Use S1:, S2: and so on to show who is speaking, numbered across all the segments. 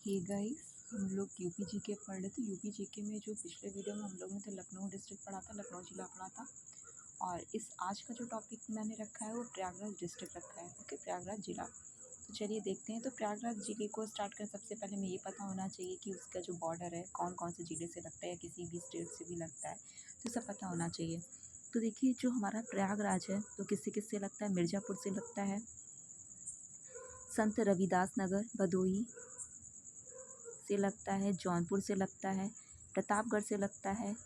S1: Hey guys, हम लोग UP GK पढ़ रहे थे। यूपी जीके में जो पिछले वीडियो में हम लोगों ने तो लखनऊ डिस्ट्रिक्ट पढ़ा था, लखनऊ जिला पढ़ा था। और इस आज का जो टॉपिक मैंने रखा है वो प्रयागराज डिस्ट्रिक्ट रखा है। ओके, प्रयागराज जिला। तो चलिए देखते हैं। तो प्रयागराज जिले को स्टार्ट कर सबसे पहले हमें ये पता होना चाहिए कि उसका जो बॉर्डर है कौन कौन से जिले से लगता है या किसी भी स्टेट से भी लगता है, तो सब पता होना चाहिए। तो देखिए, जो हमारा प्रयागराज है तो किससे किससे लगता है? मिर्ज़ापुर से लगता है, संत रविदास नगर भदोही से लगता है, जौनपुर से लगता है, प्रतापगढ़ से लगता है,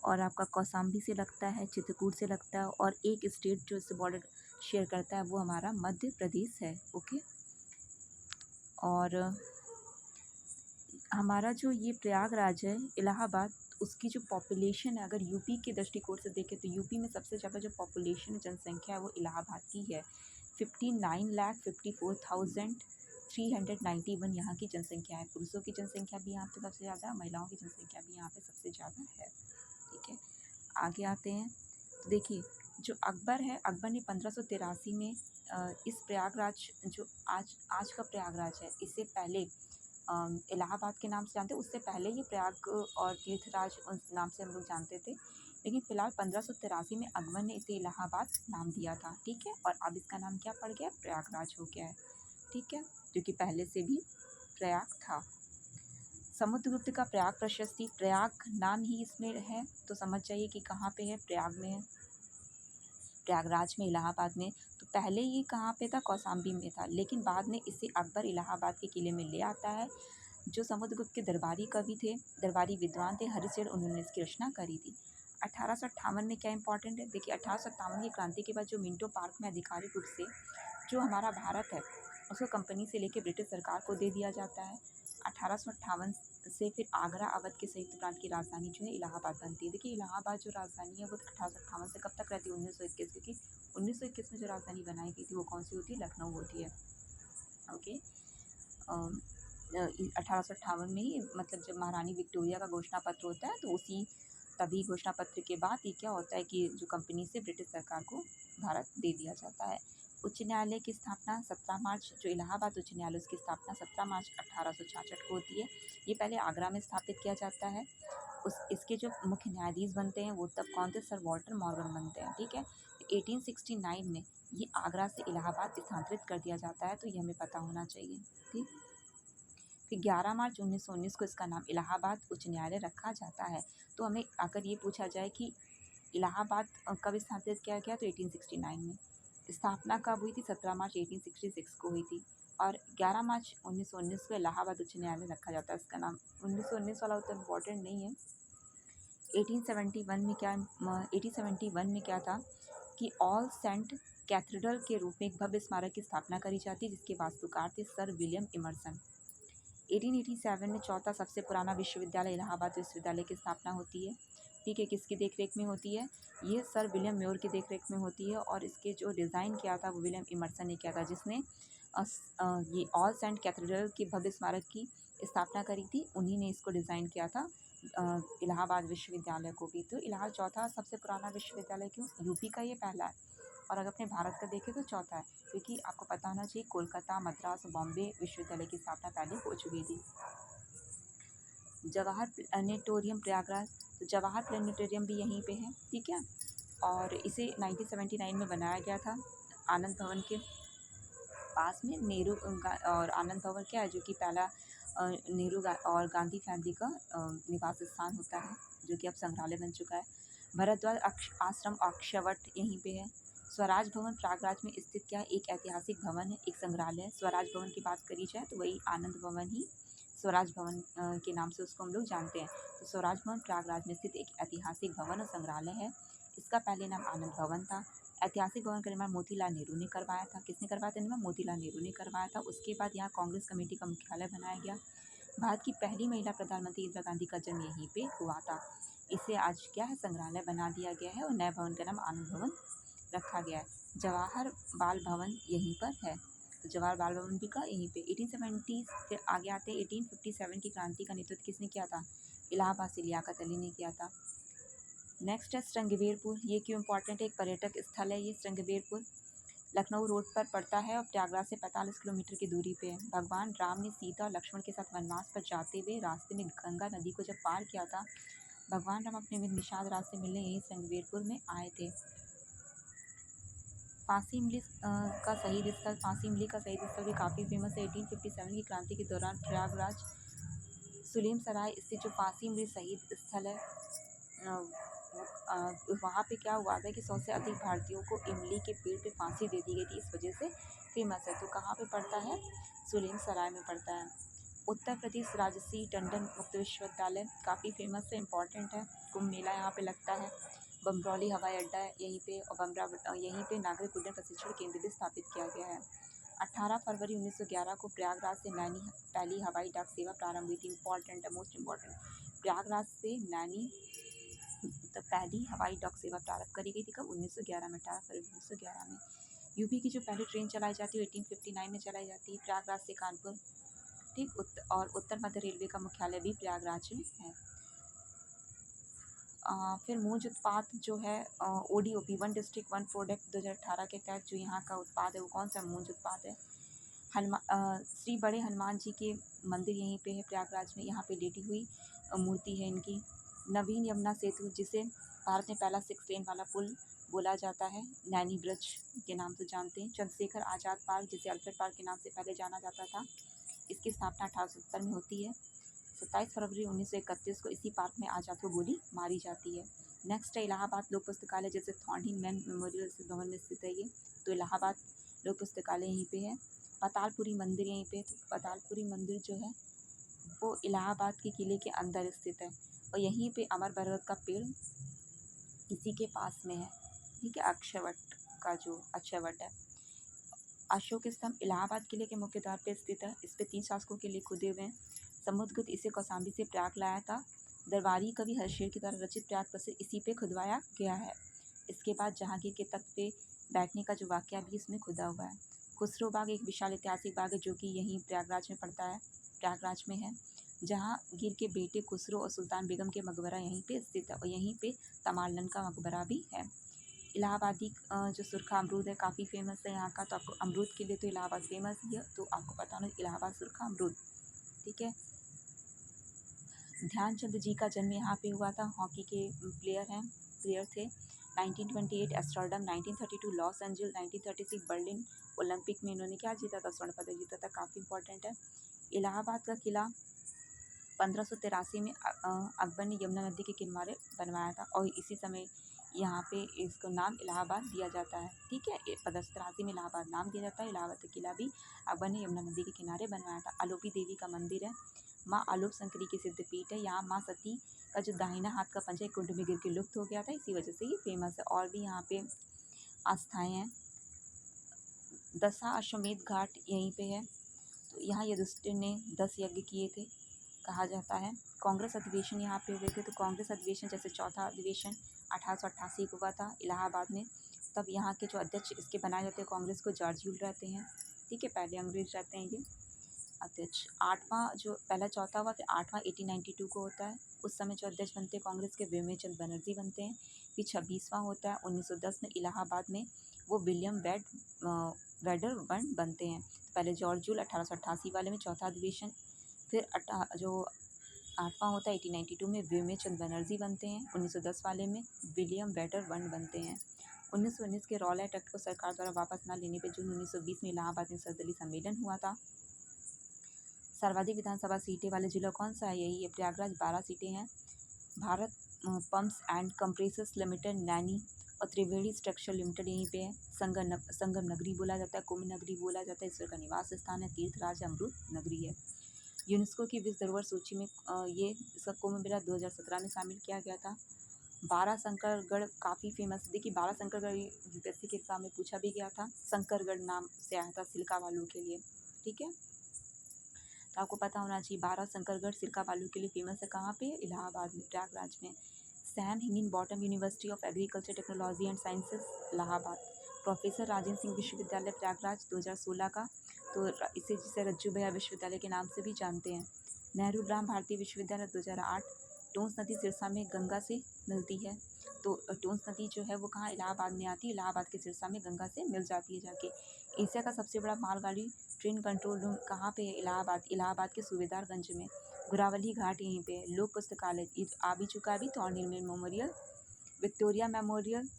S1: और आपका कौसाम्बी से लगता है, चित्रकूट से लगता है, और एक स्टेट जो इससे बॉर्डर शेयर करता है वो हमारा मध्य प्रदेश है। ओके। और हमारा जो ये प्रयागराज है इलाहाबाद, उसकी जो पॉपुलेशन है अगर यूपी के दृष्टिकोण से देखें तो यूपी में सबसे ज़्यादा जो पॉपुलेशन जनसंख्या है वो इलाहाबाद की है। 59,54,391 यहाँ की जनसंख्या है। पुरुषों की जनसंख्या भी यहाँ पे सबसे ज़्यादा है, महिलाओं की जनसंख्या भी यहाँ पे सबसे ज़्यादा है। ठीक है, आगे आते हैं। तो देखिए, जो अकबर है, अकबर ने 1583 में इस प्रयागराज जो आज आज का प्रयागराज है, इससे पहले इलाहाबाद के नाम से जानते हैं, उससे पहले ये प्रयाग और तीर्थराज उस नाम से हम लोग जानते थे। लेकिन फ़िलहाल 1583 में अकबर ने इसे इलाहाबाद नाम दिया था। ठीक है, और अब इसका नाम क्या पड़ गया? प्रयागराज हो गया है। ठीक है, जो कि पहले से भी प्रयाग था। समुद्रगुप्त का प्रयाग प्रशस्ति, प्रयाग नाम ही इसमें है तो समझ जाइए कि कहाँ पे है, प्रयाग में है, प्रयागराज में, इलाहाबाद में। तो पहले ये कहाँ पे था? कौसाम्बी में था, लेकिन बाद में इसे अकबर इलाहाबाद के किले में ले आता है। जो समुद्रगुप्त के दरबारी कवि थे, दरबारी विद्वान थे, हरिशचंद्र, उन्होंने इसकी रचना करी थी। 1858 में क्या इंपॉर्टेंट है? देखिए, 1857 की क्रांति के बाद जो मिंटो पार्क में आधिकारिक रूप से जो हमारा भारत है उसको कंपनी से लेके ब्रिटिश सरकार को दे दिया जाता है। 1858 से फिर आगरा अवध के संयुक्त प्रांत की राजधानी जो है इलाहाबाद बनती है। देखिए, इलाहाबाद जो राजधानी है वो 1858 से कब तक रहती है? 1921, क्योंकि 1921 में जो राजधानी बनाई गई थी वो कौन सी होती है? लखनऊ होती है। ओके। 1858 में ही, मतलब जब महारानी विक्टोरिया का घोषणा पत्र होता है तो उसी तभी घोषणा पत्र के बाद ये क्या होता है कि जो कंपनी से ब्रिटिश सरकार को भारत दे दिया जाता है। उच्च न्यायालय की स्थापना 17 मार्च, जो इलाहाबाद उच्च न्यायालय उसकी स्थापना 17 मार्च 1866 को होती है। ये पहले आगरा में स्थापित किया जाता है। इसके जो मुख्य न्यायाधीश बनते हैं वो तब कौन थे? सर वॉल्टर मॉर्गन बनते हैं। ठीक है, 1869 में ये आगरा से इलाहाबाद स्थानांतरित कर दिया जाता है, तो ये हमें पता होना चाहिए। ठीक। फिर 11 मार्च 1919 को इसका नाम इलाहाबाद उच्च न्यायालय रखा जाता है। तो हमें अगर ये पूछा जाए कि इलाहाबाद कब स्थापित किया गया, तो 1869 में। स्थापना कब हुई थी? 17 मार्च 1866 को हुई थी। और 11 मार्च 1919 को इलाहाबाद उच्च न्यायालय रखा जाता है। इसका नाम 1919 वाला उतना इम्पोर्टेंट नहीं है। 1871 में क्या 1871 में क्या था कि ऑल सेंट कैथेड्रल के रूप में एक भव्य स्मारक की स्थापना करी जाती है, जिसके वास्तुकार थे सर विलियम इमर्सन। 1887 में चौथा सबसे पुराना विश्वविद्यालय इलाहाबाद विश्वविद्यालय की स्थापना होती है। ठीक है, किसकी देखरेख में होती है? ये सर विलियम म्योर की देखरेख में होती है, और इसके जो डिज़ाइन किया था वो विलियम इमर्सन ने किया था, जिसने ये ऑल सेंट कैथेड्रल की भव्य स्मारक की स्थापना करी थी। उन्हीं ने इसको डिज़ाइन किया था, इलाहाबाद विश्वविद्यालय को भी। तो इलाहाबाद चौथा सबसे पुराना विश्वविद्यालय क्यों? यूपी का ये पहला है, और अगर अपने भारत का देखें तो चौथा है, क्योंकि आपको पता होना चाहिए कोलकाता, मद्रास, बॉम्बे विश्वविद्यालय की स्थापना पहले हो चुकी थी। जवाहर प्लानिटोरियम प्रयागराज, तो जवाहर प्लानिटोरियम भी यहीं पे है। ठीक है, और इसे 1979 में बनाया गया था आनंद भवन के पास में। नेहरू और आनंद भवन क्या है, जो कि पहला नेहरू और गांधी फैमिली का निवास स्थान होता है, जो कि अब संग्रहालय बन चुका है। भरद्वाज आश्रम अक्षयवट यहीं पे है। स्वराज भवन प्रयागराज में स्थित क्या है? एक ऐतिहासिक भवन है, एक संग्रहालय है। स्वराज भवन की बात करी जाए तो वही आनंद भवन ही स्वराज भवन के नाम से उसको हम लोग जानते हैं। तो स्वराज भवन प्रयागराज में स्थित एक ऐतिहासिक भवन और संग्रहालय है। इसका पहले नाम आनंद भवन था। ऐतिहासिक भवन का निर्माण मोतीलाल नेहरू ने करवाया था। किसने करवाया था निर्माण? मोतीलाल नेहरू ने करवाया था। उसके बाद यहाँ कांग्रेस कमेटी का मुख्यालय बनाया गया। भारत की पहली महिला प्रधानमंत्री इंदिरा गांधी का जन्म यहीं पे हुआ था। इसे आज क्या है? संग्रहालय बना दिया गया है, और नए भवन का नाम आनंद भवन रखा गया है। जवाहर बाल भवन यहीं पर है, तो जवाहर बाल भवन भी का यहीं पे। 1870 फिर आगे आते हैं। 1857 की क्रांति का नेतृत्व किसने किया था? इलाहाबाद से लियाकत अली ने किया था। नेक्स्ट है श्रृंगवेरपुर। ये क्यों इंपॉर्टेंट है? एक पर्यटक स्थल है ये श्रृंगवेरपुर। लखनऊ रोड पर पड़ता है और प्रयागराज से 45 किलोमीटर की दूरी पे है। भगवान राम ने सीता और लक्ष्मण के साथ वनवास पर जाते हुए रास्ते में गंगा नदी को जब पार किया था, भगवान राम अपने मित्र निषाद राज से मिलने यहीं संगमेरपुर में आए थे। फांसी इमली का शहीद स्थल, फांसी इमली का शहीद स्थल भी काफ़ी फेमस है। 1857 की क्रांति के दौरान प्रयागराज सुलेम सराय स्थित जो फांसी इमली शहीद स्थल है, वहाँ पे क्या हुआ था कि 100 से अधिक भारतीयों को इमली के पेड़ पे फांसी दे दी गई थी, इस वजह से फेमस है। तो कहाँ पे पड़ता है? सुलेम सराय में पड़ता है। उत्तर प्रदेश राजसी टंडन मुक्त विश्वविद्यालय काफ़ी फेमस है, इम्पॉर्टेंट है। कुंभ मेला यहाँ पे लगता है। बमरौली हवाई अड्डा है यहीं पे, और यहीं पे नागरिक उड्डयन प्रशिक्षण केंद्र भी स्थापित किया गया है। 18 फरवरी 1911 को प्रयागराज से नैनी पहली हवाई डाक सेवा प्रारंभ हुई थी। इम्पॉर्टेंट है, मोस्ट इम्पॉर्टेंट। प्रयागराज से नैनी तो पहली हवाई डाक सेवा प्रारंभ करी गई थी कब? 1911 में, 18 फरवरी 1911 में। यूपी की जो पहली ट्रेन चलाई जाती है 1859 में चलाई जाती है, प्रयागराज से कानपुर। ठीक, और उत्तर मध्य रेलवे का मुख्यालय भी प्रयागराज में है। फिर मूंज उत्पाद जो है ODOP, one district one product 2018 के तहत जो यहाँ का उत्पाद है वो कौन सा मूंज उत्पाद है? श्री बड़े हनुमान जी के मंदिर यहीं पे है प्रयागराज में, यहाँ पे लेटी हुई मूर्ति है इनकी। नवीन यमुना सेतु, जिसे भारत में पहला 6 लेन वाला पुल बोला जाता है, नैनी ब्रिज के नाम से जानते हैं। चंद्रशेखर आज़ाद पार्क, जिसे अल्फ्रेड पार्क के नाम से पहले जाना जाता था, इसकी स्थापना 1870 में होती है। 27 फरवरी 1931 को इसी पार्क में आज़ाद को गोली मारी जाती है। नेक्स्ट है इलाहाबाद लोक पुस्तकालय, जैसे थॉर्नहिल मैन मेमोरियल भवन में स्थित है ये, तो इलाहाबाद लोक पुस्तकालय यहीं पे है। पातालपुरी मंदिर यहीं पे, तो पातालपुरी मंदिर जो है वो इलाहाबाद के किले के अंदर स्थित है, और यहीं पे अमर बरगद का पेड़ इसी के पास में है। ठीक है, अक्षयवट का जो अक्षयवट है। अशोक स्तंभ इलाहाबाद किले के मुख्य द्वार पे स्थित है, इस पे 3 शासकों के लिए खुदे हुए हैं। समुद्रगुप्त इसे कौशाम्बी से प्रयाग लाया था। दरबारी कवि हर्षेर की द्वारा रचित प्रयाग प्रसिद्ध इसी पे खुदवाया गया है। इसके बाद जहांगीर के तख्त पे बैठने का जो वाकया भी इसमें खुदा हुआ है। खुसरो बाग एक विशाल ऐतिहासिक बाग है जो कि यहीं प्रयागराज में पड़ता है, प्रयागराज में है। जहांगीर के बेटे खुसरो और सुल्तान बेगम के मकबरा यहीं पे स्थित है, और यहीं पे तमालन का मकबरा भी है। इलाहाबादी जो सुरखा अमरूद है काफ़ी फेमस है यहाँ का, तो आपको अमरूद के लिए तो इलाहाबाद फेमस ही है, तो आपको पता होना इलाहाबाद सुरखा अमरूद। ठीक है। ध्यानचंद जी का जन्म यहाँ पे हुआ था, हॉकी के प्लेयर थे। 1928 Amsterdam, 1932 Los Angeles, 1936 Berlin Olympic में इन्होंने क्या जीता था? स्वर्ण पदक जीता था, काफ़ी इंपॉर्टेंट है। इलाहाबाद का किला 1583 में अकबर ने यमुना नदी के किनारे बनवाया था, और इसी समय यहाँ पे इसको नाम इलाहाबाद दिया जाता है। ठीक है, 1583 में इलाहाबाद नाम दिया जाता है। इलाहाबाद का किला भी अकबर ने यमुना नदी के किनारे बनवाया था। आलोपी देवी का मंदिर है, माँ आलोप शंकरी की सिद्धपीठ है। यहाँ माँ सती का जो दाहिना हाथ का पंजा एक कुंड में गिर के लुप्त हो गया था, इसी वजह से ये फेमस है। और भी यहाँ पे आस्थाएँ हैं। दशा अश्वमेध घाट यहीं पे है, तो यहाँ युधिष्ठिर ने 10 यज्ञ किए थे कहा जाता है। कांग्रेस अधिवेशन यहाँ पे हुए थे, तो कांग्रेस अधिवेशन जैसे चौथा अधिवेशन 1888 को हुआ था इलाहाबाद में। तब यहाँ के जो अध्यक्ष इसके बनाए जाते हैं कांग्रेस को, जॉर्ज ह्यूल रहते हैं। ठीक है, पहले अंग्रेज रहते हैं ये अध्यक्ष। आठवां जो पहला चौथा हुआ, फिर आठवां 1892 को होता है। उस समय जो अध्यक्ष बनते हैं कांग्रेस के विमल बनर्जी बनते हैं। फिर 26वां होता है 1910 में इलाहाबाद में, वो विलियम वेडरबर्न बनते हैं। पहले जॉर्ज ह्यूल 1888 वाले में चौथा अधिवेशन, फिर जो 8वां होता है 1892 में विमल बनर्जी बनते हैं। 1910 वाले में विलियम वेडरबर्न बनते हैं। 1919 के रॉलेट एक्ट को सरकार द्वारा वापस न लेने पर जून 1920 में इलाहाबाद में सर्वदलीय सम्मेलन हुआ था। सर्वाधिक विधानसभा सीटें वाले जिला कौन सा है? यही है प्रयागराज, 12 सीटें हैं। Bharat pumps and compressors limited Naini और त्रिवेणी स्ट्रक्चर लिमिटेड यहीं पे है। संगम नगरी बोला जाता है, कुंभ नगरी बोला जाता है, ईश्वर का निवास स्थान है, तीर्थराज अमृत नगरी है। यूनेस्को की विश्व धरोहर सूची में ये इसका कुंभ मेला 2017 में शामिल किया गया था। बारह शंकरगढ़ काफ़ी फेमस, देखिए बारह शंकरगढ़ यूपीएससी के एग्जाम में पूछा भी गया था, शंकरगढ़ नाम से आया था सिल्का बालू के लिए। ठीक है, तो आपको पता होना चाहिए 12 शंकरगढ़ सिल्का बालू के लिए फेमस है। कहाँ पे? इलाहाबाद में, प्रयागराज में। Sam Higginbottom University of Agriculture Technology and Sciences Allahabad. Professor Rajendra Singh विश्वविद्यालय प्रयागराज 2016 का, तो इसे जिसे रज्जू भैया विश्वविद्यालय के नाम से भी जानते हैं। नेहरू ब्रह्म भारतीय विश्वविद्यालय 2008। टोंस नदी सिरसा में गंगा से मिलती है। तो टोंस नदी जो है वो कहाँ इलाहाबाद में आती है, इलाहाबाद के सिरसा में गंगा से मिल जाती है जाके। एशिया का सबसे बड़ा मालगाड़ी ट्रेन कंट्रोल रूम कहाँ पे है, इलाहाबाद, इलाहाबाद के सूबेदारगंज में। घुरावली घाट यहीं पे है। लोक पुस्तकालय ये आ भी चुका है अभी तो, अनिल मेमोरियल, विक्टोरिया मेमोरियल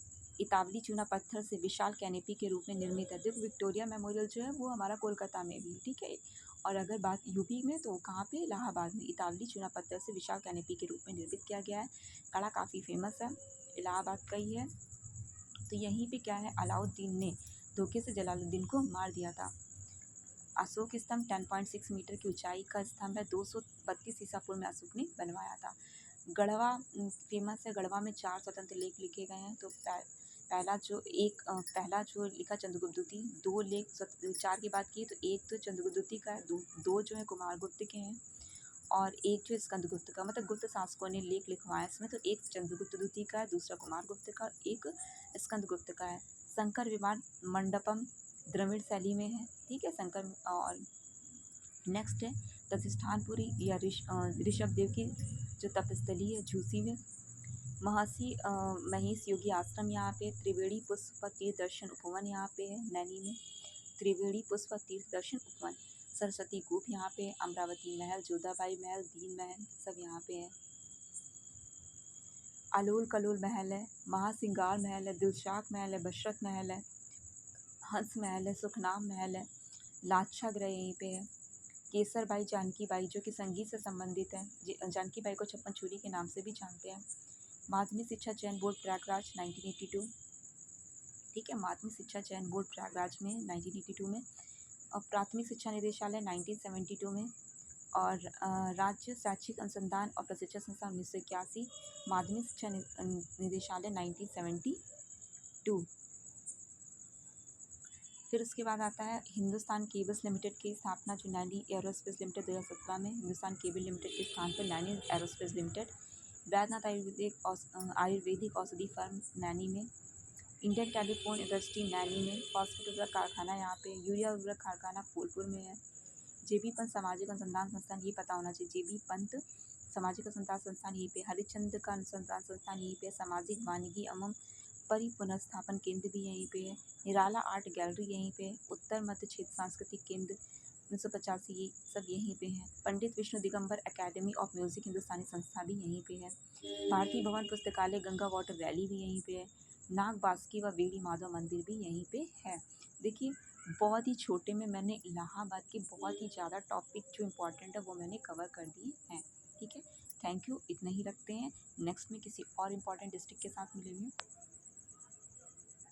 S1: इतावली चूना पत्थर से विशाल कैनेपी के रूप में निर्मित है। देखो विक्टोरिया मेमोरियल जो है वो हमारा कोलकाता में भी, ठीक है। और अगर बात यूपी में तो कहाँ पे, इलाहाबाद में इतावली चूना पत्थर से विशाल कैनेपी के रूप में निर्मित किया गया है। कला काफ़ी फेमस है, इलाहाबाद का ही है। तो यहीं पे क्या है, अलाउद्दीन ने धोखे से जलालुद्दीन को मार दिया था। अशोक स्तंभ 10.6 मीटर की ऊंचाई का स्तंभ है, 232 ईसा पूर्व में अशोक ने बनवाया था। गढ़वा फेमस है, गढ़वा में 4 स्वतंत्र लेख लिखे गए हैं। तो पहला जो लिखा चंद्रगुप्त द्वितीय, 2 लेख 4 की बात की तो एक तो चंद्रगुप्त द्वितीय का है, दो जो है कुमारगुप्त के हैं और एक जो स्कंदगुप्त का, मतलब गुप्त शासकों ने लेख लिखवाया इसमें। तो एक चंद्रगुप्त द्वितीय का है, दूसरा कुमारगुप्त का, एक स्कंदगुप्त का है। शंकर विमान मंडपम द्रविड़ शैली में है, ठीक है शंकर। और नेक्स्ट है तथिष्ठानपुरी या ऋषभ देव की जो तपस्थली है झूसी में। महर्षि महेश योगी आश्रम यहाँ पे। त्रिवेणी पुष्प तीर्थ दर्शन उपवन यहाँ पे है नैनी में। त्रिवेणी पुष्प तीर्थ दर्शन उपवन। सरस्वती कूप यहाँ पे, अमरावती महल, जोधाबाई महल, दीन महल सब यहाँ पे है। अलोल कलोल महल है, महासिंगार महल है, दिलशाक महल है, बशरत महल है, हंस महल है, सुखनाम महल है, लाच्छा गृह यहीं पे है। केसर बाई जानकी बाई जो कि संगीत से संबंधित है, जानकी बाई को छप्पन छुरी के नाम से भी जानते हैं। माध्यमिक शिक्षा चयन बोर्ड प्रयागराज 1982, ठीक है, माध्यमिक शिक्षा चयन बोर्ड प्रयागराज में 1982 में। और प्राथमिक शिक्षा निदेशालय 1972 में। और राज्य शैक्षिक अनुसंधान और प्रशिक्षण संस्थान 1981। माध्यमिक शिक्षा निदेशालय 1972। फिर उसके बाद आता है हिंदुस्तान केबल्स लिमिटेड की स्थापना जो नैनी एरोस्पेस लिमिटेड 2017 में। हिंदुस्तान केबल लिमिटेड के स्थान पर नैनी एरोस्पेस लिमिटेड। वैद्यनाथ आयुर्वेदिक औषधि फर्म नैनी में। इंडियन टेलीफोन इंडस्ट्री नैनी में। फॉस्फेट उर्वरक कारखाना यहाँ पे। यूरिया उर्वरक कारखाना फूलपुर में है। जेबी पंत सामाजिक अनुसंधान संस्थान, ये पता होना चाहिए, जेबी पंत सामाजिक अनुसंधान संस्थान यहीं पे। हरिश्चंद्र का अनुसंधान संस्थान यहीं पे। सामाजिक वानिकी एवं परिपुनर्स्थापन केंद्र भी यहीं पे है। निराला आर्ट गैलरी यहीं पे। उत्तर मध्य क्षेत्र सांस्कृतिक केंद्र 1985 ये सब यहीं पे हैं। Pandit Vishnu Digambar Academy of Music Hindustani संस्था भी यहीं पे है। भारतीय भवन पुस्तकालय गंगा वाटर वैली भी यहीं पे है। नाग बासुकी व बेड़ी माधव मंदिर भी यहीं पे है। देखिए बहुत ही छोटे में मैंने इलाहाबाद के बहुत ही ज़्यादा टॉपिक जो इम्पोर्टेंट है वो मैंने कवर कर दिए हैं, ठीक है। थैंक यू, इतना ही रखते हैं। नेक्स्ट में किसी और इम्पोर्टेंट डिस्ट्रिक्ट के साथ मिलेंगे।